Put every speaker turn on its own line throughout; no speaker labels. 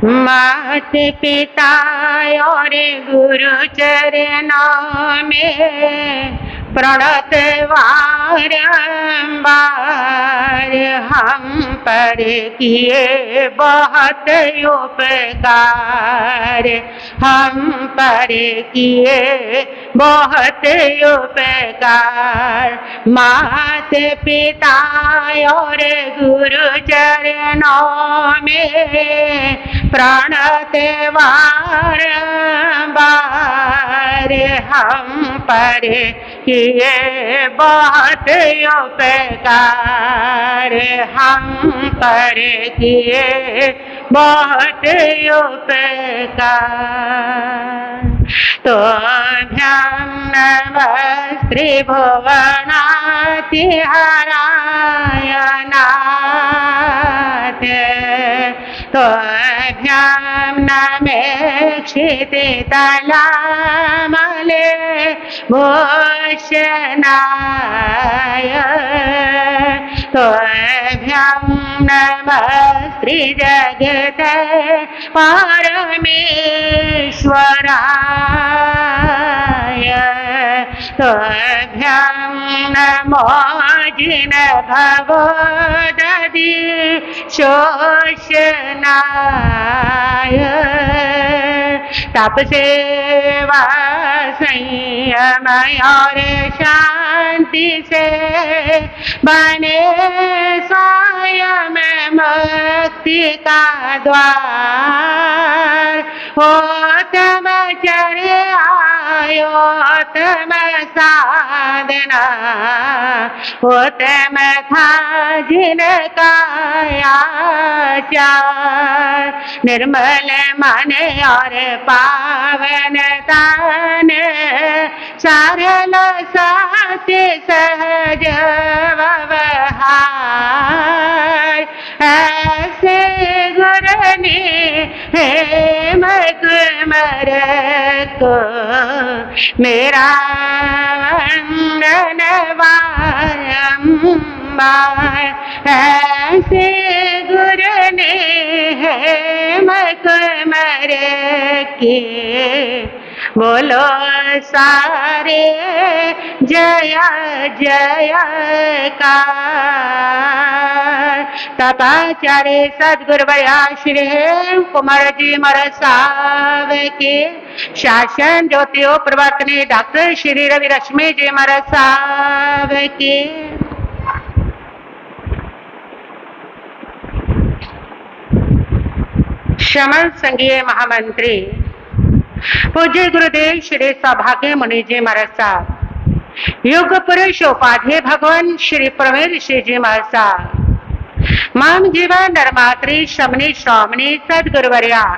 मात पिता और गुरु चरणों में प्रणत बारंबार हम पर किए बहुत उपकार, हम पर किए बहुत उपकार। मात पिता और गुरु चरणों में प्रणत बारंबार हम पर किए बहुत उपकार, हम पर किए बहुत उपकार। तो भ्याम नमः त्रिभुवनातिहाराय नाथ, तो भ्याम नमे क्षितितलामले भूषणाय, तो भ्याम नमः त्रिजगत परमेश्वराय, तो भ्याम नमो जिन भवदधि शोषणाय। तप सेवा संयम और शांति से बने स्वयं मुक्ति का द्वार। हो तम चर्य आयो तम साधना, हो तम था जिनका आचार। निर्मल मन और पावन तन, सरल सत्य सहज व्यवहार। ऐसे गुरनी है मकुमर को मेरा वंदन बारंबार। ऐसे गुरनी है मकुमर की बोलो सारे जय जयकार। तपाचार्य सद्गुरुवर्या श्री हेम कुमार जी महाराज साहब के शासन ज्योतिओ प्रवर्तनी डॉक्टर श्री रवि रश्मि जी महाराज साहब के शमन संघीय महामंत्री पूज्य गुरुदेव श्री सौभाग्य मुनि जी महाराज साहब, युग पुरुष उपाध्याय भगवान श्री प्रवीण श्री जी महाराज साहब, माम जीवन नरमात्री शमनी स्वामिनी सदगुरुवर्या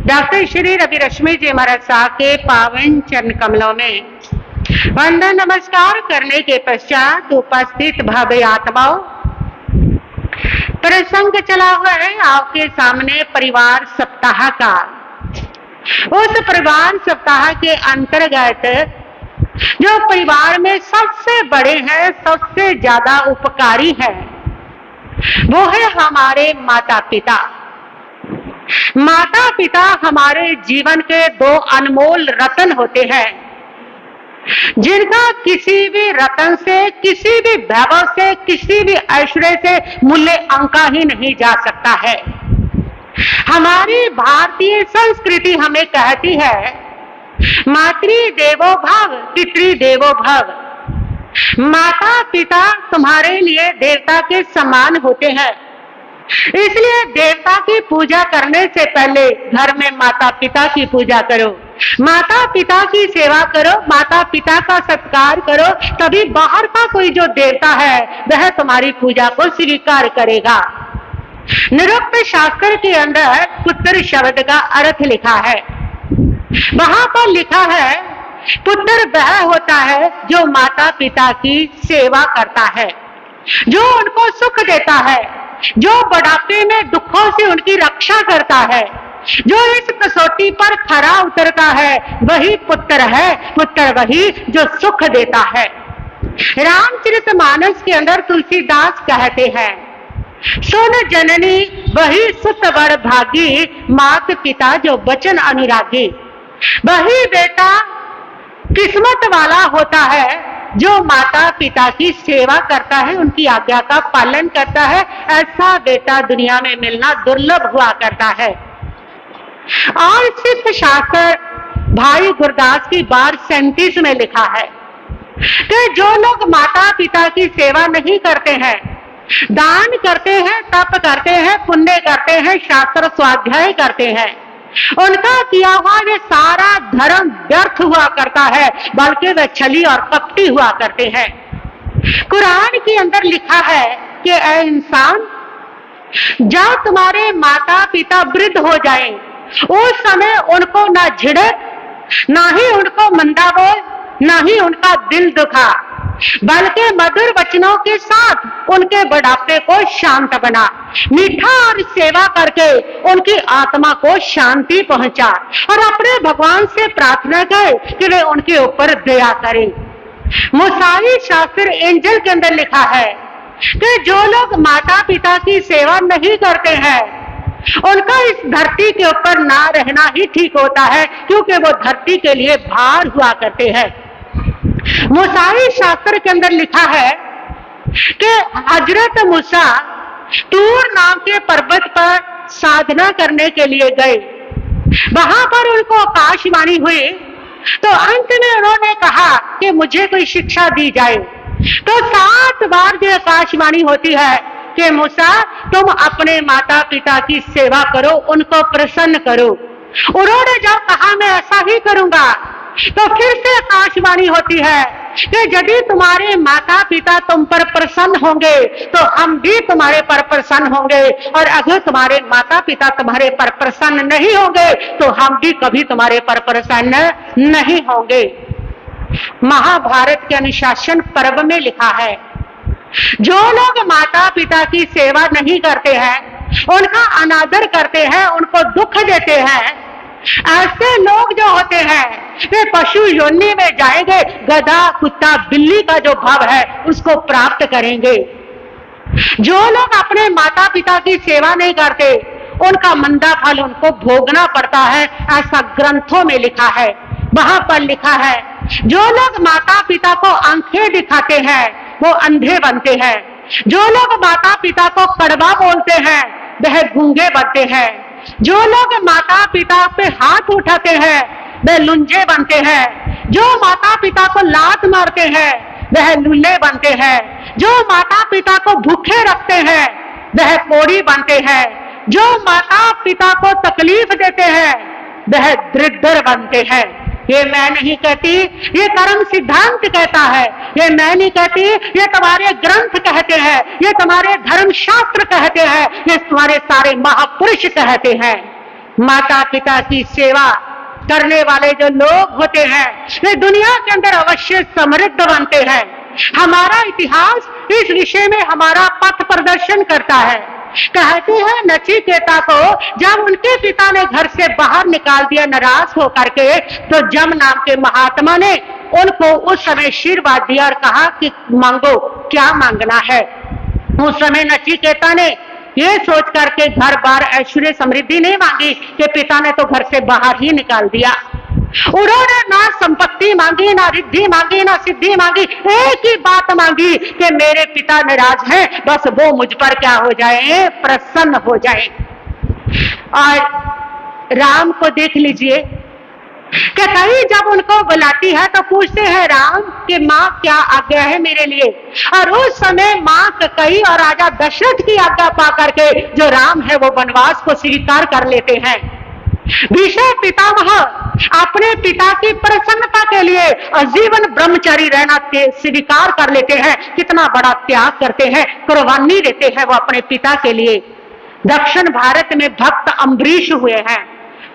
डॉक्टर श्री रवि रश्मि जी महाराज साहब के पावन चरण कमलों में वंदन नमस्कार करने के पश्चात उपस्थित भव्य आत्माओं, प्रसंग चला हुआ है आपके सामने परिवार सप्ताह का। उस परिवार सप्ताह के अंतर्गत जो परिवार में सबसे बड़े हैं, सबसे ज्यादा उपकारी है, वो है हमारे माता पिता। माता पिता हमारे जीवन के दो अनमोल रत्न होते हैं, जिनका किसी भी रत्न से, किसी भी वैभव से, किसी भी ऐश्वर्य से मूल्य आंका ही नहीं जा सकता है। हमारी भारतीय संस्कृति हमें कहती है मातृ देवो भव पितृ देवो भव। माता पिता तुम्हारे लिए देवता के समान होते हैं, इसलिए देवता की पूजा करने से पहले घर में माता पिता की पूजा करो, माता पिता की सेवा करो, माता पिता का सत्कार करो, तभी बाहर का कोई जो देवता है वह तुम्हारी पूजा को स्वीकार करेगा। निरुक्त शास्त्र के अंदर पुत्र शब्द का अर्थ लिखा है। वहां पर लिखा है पुत्र वह होता है जो माता पिता की सेवा करता है, जो उनको सुख देता है, जो बुढ़ापे में दुखों से उनकी रक्षा करता है, जो इस कसौटी पर खरा उतरता है, वही पुत्र है। पुत्र वही जो सुख देता है। रामचरितमानस के अंदर तुलसीदास कहते हैं सुन जननी वही सुत बड़ भागी, मात पिता जो वचन अनुरागी। वही बेटा किस्मत वाला होता है जो माता पिता की सेवा करता है, उनकी आज्ञा का पालन करता है। ऐसा बेटा दुनिया में मिलना दुर्लभ हुआ करता है। और सिद्ध शास्त्र भाई गुरदास की बार 37 में लिखा है कि जो लोग माता पिता की सेवा नहीं करते हैं, दान करते हैं, तप करते हैं, पुण्य करते हैं, शास्त्र स्वाध्याय करते हैं, उनका किया हुआ ये सारा धर्म व्यर्थ हुआ करता है, बल्कि वे छली और कपटी हुआ करते हैं। कुरान के अंदर लिखा है कि ऐ इंसान, जब तुम्हारे माता पिता वृद्ध हो जाएं, उस समय उनको ना झिड़क, ना ही उनको मंदा बोल, ना ही उनका दिल दुखा, बल्कि मधुर वचनों के साथ उनके बुढ़ापे को शांत बना, मीठा और सेवा करके उनकी आत्मा को शांति पहुंचा और अपने भगवान से प्रार्थना कर कि वे उनके ऊपर दया करें। मुसाई शास्त्र एंजल के अंदर लिखा है कि जो लोग माता पिता की सेवा नहीं करते हैं, उनका इस धरती के ऊपर ना रहना ही ठीक होता है, क्योंकि वो धरती के लिए भार हुआ करते हैं। मुसाई शास्त्र के अंदर लिखा है कि हजरत मूसा तूर नाम के पर्वत पर साधना करने के लिए गए। वहां पर उनको आकाशवाणी हुई, तो अंत में उन्होंने कहा कि मुझे कोई शिक्षा दी जाए। तो 7 बार जो आकाशवाणी होती है कि मूसा तुम अपने माता पिता की सेवा करो, उनको प्रसन्न करो। उन्होंने जब कहा मैं ऐसा ही करूंगा, तो फिर से आकाशवाणी होती है कि यदि तुम्हारे माता पिता तुम पर प्रसन्न होंगे तो हम भी तुम्हारे पर प्रसन्न होंगे, और अगर तुम्हारे माता पिता तुम्हारे पर प्रसन्न नहीं होंगे तो हम भी कभी तुम्हारे पर प्रसन्न नहीं होंगे। महाभारत के अनुशासन पर्व में लिखा है, जो लोग माता पिता की सेवा नहीं करते हैं, उनका अनादर करते हैं, उनको दुख देते हैं, ऐसे लोग जो होते हैं वे पशु योनि में जाएंगे, गधा कुत्ता बिल्ली का जो भाव है उसको प्राप्त करेंगे। जो लोग अपने माता पिता की सेवा नहीं करते, उनका मंदा फल उनको भोगना पड़ता है, ऐसा ग्रंथों में लिखा है। वहां पर लिखा है, जो लोग माता पिता को आंखें दिखाते हैं वो अंधे बनते हैं, जो लोग माता पिता को कड़वा बोलते हैं वह गूंगे बनते हैं, जो लोग माता पिता पे हाथ उठाते हैं वे लुंजे बनते हैं, जो माता पिता को लात मारते हैं वह लुल्ले बनते हैं, जो माता पिता को भूखे रखते हैं वह कोड़ी बनते हैं, जो माता पिता को तकलीफ देते हैं वह दरिद्र बनते हैं। ये मैं नहीं कहती, ये कर्म सिद्धांत कहता है, ये मैं नहीं कहती, ये तुम्हारे ग्रंथ कहते हैं, ये तुम्हारे धर्म शास्त्र कहते हैं, ये तुम्हारे सारे महापुरुष कहते हैं। माता पिता की सेवा करने वाले जो लोग होते हैं वे दुनिया के अंदर अवश्य समृद्ध बनते हैं। हमारा इतिहास इस विषय में हमारा पथ प्रदर्शन करता है। कहते हैं नचिकेता को जब उनके पिता ने घर से बाहर निकाल दिया नाराज होकर के, तो जम नाम के महात्मा ने उनको उस समय आशीर्वाद दिया और कहा कि मांगो, क्या मांगना है। उस समय नचिकेता ने ये सोच करके घर बार ऐश्वर्य समृद्धि नहीं मांगी कि पिता ने तो घर से बाहर ही निकाल दिया। उन्होंने ना संपत्ति मांगी, ना रिद्धि मांगी, ना सिद्धि मांगी, एक ही बात मांगी कि मेरे पिता नाराज हैं, बस वो मुझ पर क्या हो जाए, प्रसन्न हो जाए। और राम को देख लीजिए कि कहीं जब उनको बुलाती है तो पूछते हैं राम कि माँ क्या आज्ञा है मेरे लिए, और उस समय माँ कई और राजा दशरथ की आज्ञा पा करके जो राम है वो वनवास को स्वीकार कर लेते हैं। भीष्म पितामह अपने पिता की प्रसन्नता के लिए आजीवन ब्रह्मचारी रहना स्वीकार कर लेते हैं। कितना बड़ा त्याग करते हैं, कुर्बानी देते हैं वो अपने पिता के लिए। दक्षिण भारत में भक्त अम्बरीश हुए हैं,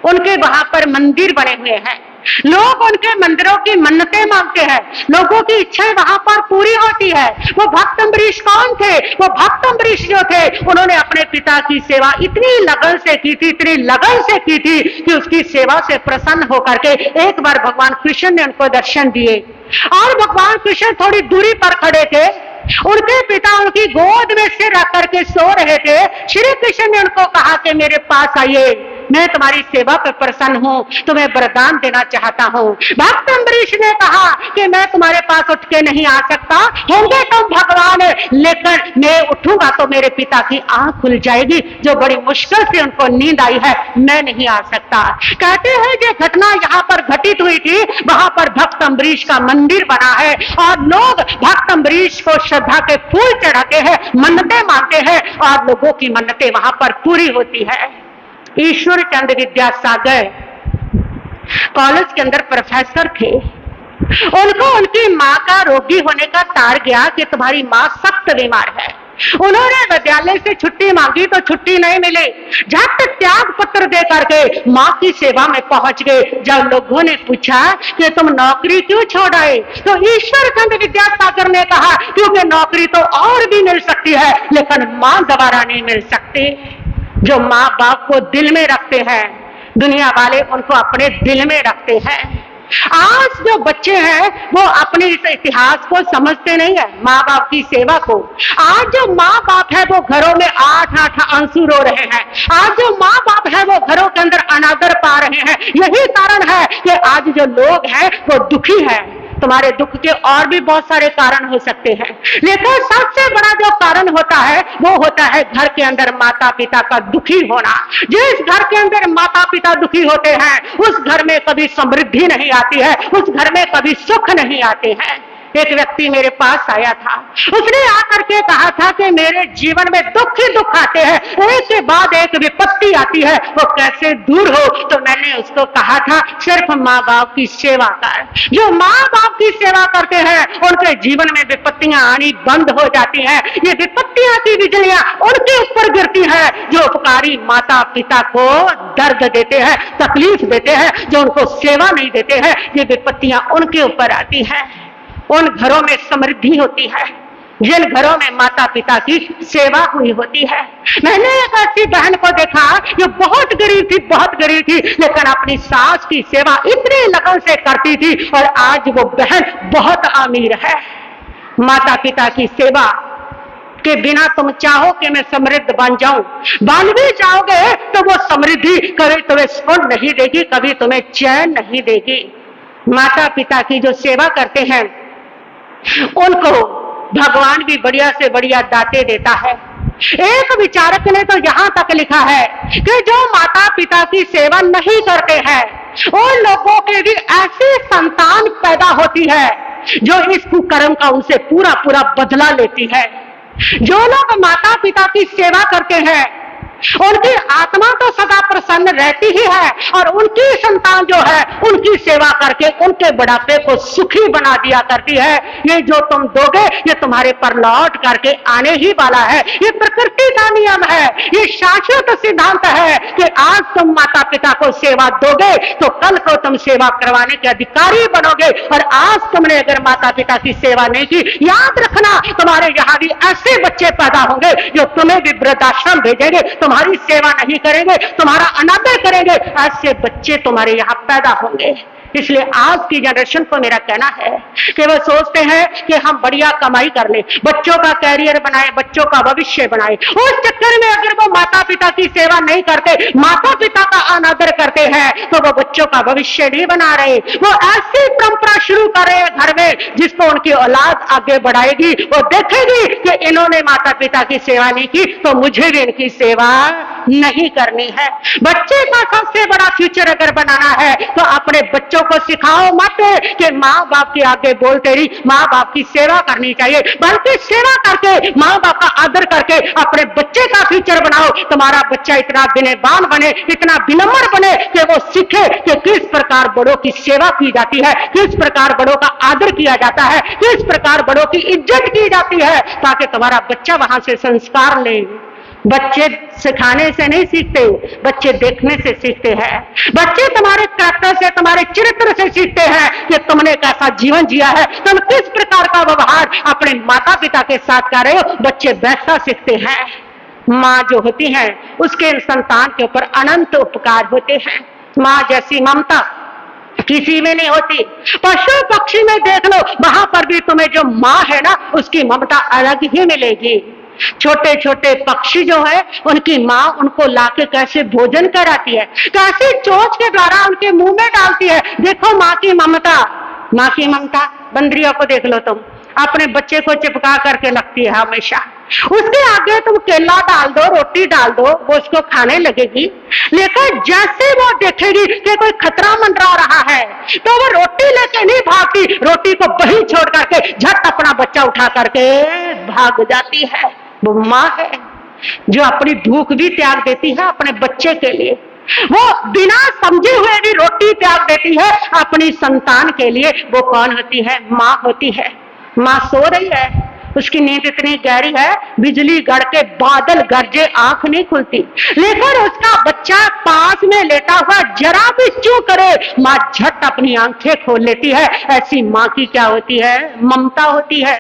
उनके वहां पर मंदिर बने हुए हैं, लोग उनके मंदिरों की मन्नतें मांगते हैं, लोगों की इच्छाएं वहां पर पूरी होती है। वो भक्त अम्बरीश कौन थे? वो भक्त अम्बरीश जो थे उन्होंने अपने पिता की सेवा इतनी लगन से की थी, इतनी लगन से की थी कि उसकी सेवा से प्रसन्न होकर के एक बार भगवान कृष्ण ने उनको दर्शन दिए, और भगवान कृष्ण थोड़ी दूरी पर खड़े थे उनके पिता उनकी गोद में सिर रख करके सो रहे थे। श्री कृष्ण ने उनको कहा कि मेरे पास आइए, मैं तुम्हारी सेवा पर प्रसन्न हूं, तुम्हें वरदान देना चाहता हूं। भक्त अम्बरीश ने कहा कि मैं तुम्हारे पास उठ के नहीं आ सकता, होंगे तुम भगवान, लेकिन मैं उठूंगा तो मेरे पिता की आंख खुल जाएगी, जो बड़ी मुश्किल से उनको नींद आई है, मैं नहीं आ सकता। कहते हैं जो घटना यहाँ पर घटित हुई थी, वहां पर भक्त अम्बरीश का मंदिर बना है और लोग भक्त अम्बरीश को श्रद्धा के फूल चढ़ाते हैं, मन्नतें मांगते हैं और लोगों की मन्नतें वहां पर पूरी होती है। ईश्वर चंद्र विद्यासागर कॉलेज के अंदर प्रोफेसर थे। उनको उनकी मां का रोगी होने का तार गया कि तुम्हारी मां सख्त बीमार है। उन्होंने विद्यालय से छुट्टी मांगी तो छुट्टी नहीं मिली। झट त्याग पत्र दे करके मां की सेवा में पहुंच गए। जब लोगों ने पूछा कि तुम नौकरी क्यों छोड़ आए, तो ईश्वर चंद्र विद्यासागर ने कहा क्योंकि नौकरी तो और भी मिल सकती है, लेकिन मां दोबारा नहीं मिल सकती। जो माँ बाप को दिल में रखते हैं, दुनिया वाले उनको अपने दिल में रखते हैं। आज जो बच्चे हैं वो अपने इस इतिहास को समझते नहीं है, माँ बाप की सेवा को। आज जो माँ बाप है वो घरों में 8-8 आंसू रो रहे हैं। आज जो माँ बाप है वो घरों के अंदर अनादर पा रहे हैं। यही कारण है कि आज जो लोग हैं वो दुखी हैं। तुम्हारे दुख के और भी बहुत सारे कारण हो सकते हैं, लेकिन सबसे बड़ा जो कारण होता है वो होता है घर के अंदर माता पिता का दुखी होना। जिस घर के अंदर माता पिता दुखी होते हैं उस घर में कभी समृद्धि नहीं आती है, उस घर में कभी सुख नहीं आते हैं। एक व्यक्ति मेरे पास आया था, उसने आकर के कहा था कि मेरे जीवन में दुख ही दुख आते हैं, एक के बाद एक विपत्ति आती है, वो कैसे दूर हो। तो मैंने उसको कहा था सिर्फ माँ बाप की सेवा कर। जो माँ बाप की सेवा करते हैं उनके जीवन में विपत्तियां आनी बंद हो जाती हैं। ये विपत्तियां की बिजलियां उनके ऊपर गिरती है जो उपकारी माता पिता को दर्द देते हैं, तकलीफ देते हैं, जो उनको सेवा नहीं देते हैं। ये विपत्तियां उनके ऊपर आती है। उन घरों में समृद्धि होती है जिन घरों में माता पिता की सेवा हुई होती है। मैंने एक ऐसी बहन को देखा जो बहुत गरीब थी, बहुत गरीब थी, लेकिन अपनी सास की सेवा इतनी लगन से करती थी और आज वो बहन बहुत अमीर है। माता पिता की सेवा के बिना तुम चाहो कि मैं समृद्ध बन जाऊं, बन भी जाओगे तो वो समृद्धि कभी तुम्हें सुख नहीं देगी, कभी तुम्हें चैन नहीं देगी। माता पिता की जो सेवा करते हैं उनको भगवान भी बढ़िया से बढ़िया दाते देता है। एक विचारक ने तो यहां तक लिखा है कि जो माता पिता की सेवा नहीं करते हैं उन लोगों के भी ऐसी संतान पैदा होती है जो इस कुकर्म का उनसे पूरा पूरा बदला लेती है। जो लोग माता पिता की सेवा करते हैं उनकी आत्मा तो सदा प्रसन्न रहती ही है और उनकी संतान जो है उनकी सेवा करके उनके बुढ़ापे को सुखी बना दिया करती है। ये जो तुम दोगे ये तुम्हारे पर लौट करके आने ही वाला है। ये प्रकृति का नियम है, ये शाश्वत सिद्धांत है कि आज तुम माता पिता को सेवा दोगे तो कल को तुम सेवा करवाने के अधिकारी बनोगे। और आज तुमने अगर माता पिता की सेवा नहीं की, याद रखना तुम्हारे यहाँ भी ऐसे बच्चे पैदा होंगे जो तुम्हें भी वृद्धाश्रम भेजेंगे, तुम्हारी सेवा नहीं करेंगे, तुम्हारा अनादर करेंगे। ऐसे बच्चे तुम्हारे यहाँ पैदा होंगे। इसलिए आज की जनरेशन को मेरा कहना है कि वो सोचते हैं कि हम बढ़िया कमाई कर ले, बच्चों का कैरियर बनाए, बच्चों का भविष्य बनाए। उस चक्कर में अगर वो माता पिता की सेवा नहीं करते, माता पिता का अनादर करते हैं तो वो बच्चों का भविष्य नहीं बना रहे। वो ऐसी परंपरा शुरू कर रहे हैं घर में जिसको उनकी औलाद आगे बढ़ाएगी। वो देखेगी कि इन्होंने माता पिता की सेवा नहीं की तो मुझे भी इनकी सेवा नहीं करनी है। बच्चे का सबसे बड़ा फ्यूचर अगर बनाना है तो अपने बच्चों को सिखाओ मत कि माँ बाप के आगे बोलते रही, माँ बाप की सेवा करनी चाहिए, बल्कि सेवा करके माँ बाप का आदर करके अपने बच्चे का फ्यूचर बनाओ। तुम्हारा बच्चा इतना विनयवान बने, इतना विनम्र बने कि वो सीखे कि किस प्रकार बड़ों की सेवा की जाती है, किस प्रकार बड़ों का आदर किया जाता है, किस प्रकार बड़ों की इज्जत की जाती है, ताकि तुम्हारा बच्चा वहां से संस्कार ले। बच्चे सिखाने से नहीं सीखते, बच्चे देखने से सीखते हैं। बच्चे तुम्हारे कैरेक्टर से, तुम्हारे चरित्र से सीखते हैं कि तुमने कैसा जीवन जिया है, तुम किस प्रकार का व्यवहार अपने माता पिता के साथ कर रहे हो। बच्चे वैसा सीखते हैं। माँ जो होती है उसके संतान के ऊपर अनंत उपकार होते हैं। माँ जैसी ममता किसी में नहीं होती। पशु पक्षी में देख लो, वहां पर भी तुम्हें जो माँ है ना, उसकी ममता अलग ही मिलेगी। छोटे छोटे पक्षी जो है, उनकी माँ उनको लाके कैसे भोजन कराती है, कैसे चोंच के द्वारा उनके मुंह में डालती है। देखो माँ की ममता, माँ की ममता। बंदरियों को देख लो तुम, अपने बच्चे को चिपका करके रखती है हमेशा। उसके आगे तुम केला डाल दो, रोटी डाल दो, वो उसको खाने लगेगी। लेकिन जैसे वो देखेगी कि कोई खतरा मंडरा रहा है, तो वो रोटी लेके नहीं भागती, रोटी को वहीं छोड़ करके झट अपना बच्चा उठा करके भाग जाती है। वो माँ है जो अपनी भूख भी त्याग देती है अपने बच्चे के लिए। वो बिना समझे हुए भी रोटी त्याग देती है अपनी संतान के लिए। वो कौन होती है? माँ होती है। माँ सो रही है, उसकी नींद इतनी गहरी है, बिजली गड़ के बादल गरजे, आंख नहीं खुलती, लेकिन उसका बच्चा पास में लेटा हुआ जरा भी चू करे, माँ झट अपनी आंखें खोल लेती है। ऐसी माँ की क्या होती है? ममता होती है।